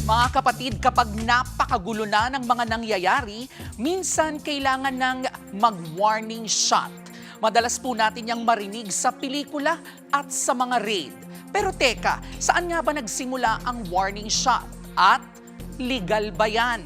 Mga kapatid, kapag napakagulo na ng mga nangyayari, minsan kailangan ng mag-warning shot. Madalas po natin yang marinig sa pelikula at sa mga raid. Pero teka, saan nga ba nagsimula ang warning shot? At legal ba yan?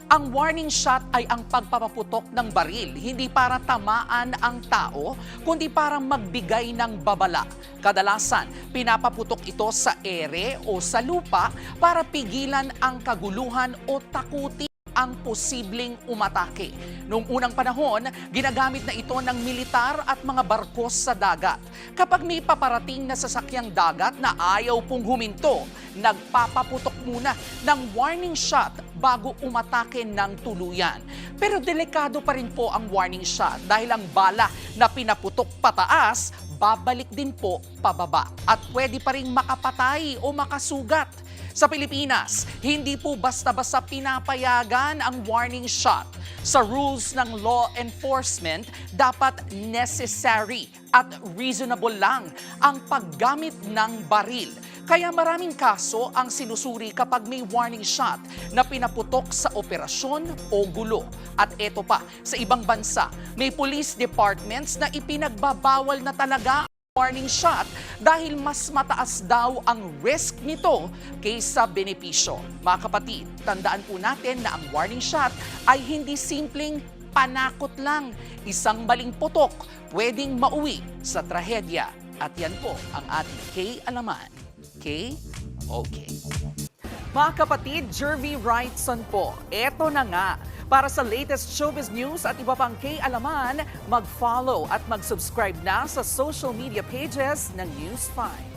Ang warning shot ay ang pagpapaputok ng baril, hindi para tamaan ang tao, kundi para magbigay ng babala. Kadalasan, pinapaputok ito sa ere o sa lupa para pigilan ang kaguluhan o takutin ang posibleng umatake. Noong unang panahon, ginagamit na ito ng militar at mga barko sa dagat. Kapag may paparating na sasakyang dagat na ayaw pong huminto, nagpapaputok muna ng warning shot bago umatake ng tuluyan. Pero delikado pa rin po ang warning shot dahil ang bala na pinaputok pataas, babalik din po pababa at pwede pa rin makapatay o makasugat. Sa Pilipinas, hindi po basta-basta pinapayagan ang warning shot. Sa rules ng law enforcement, dapat necessary at reasonable lang ang paggamit ng baril. Kaya maraming kaso ang sinusuri kapag may warning shot na pinaputok sa operasyon o gulo. At eto pa, sa ibang bansa, may police departments na ipinagbabawal na talaga warning shot dahil mas mataas daw ang risk nito kaysa benepisyo. Mga kapatid, tandaan po natin na ang warning shot ay hindi simpleng panakot lang. Isang maling putok pwedeng mauwi sa trahedya. At yan po ang ating K-Alaman. K? Okay. Mga kapatid, Jervy Wrightson po. Eto na nga. Para sa latest showbiz news at iba pang K-Alaman, mag-follow at mag-subscribe na sa social media pages ng News 5.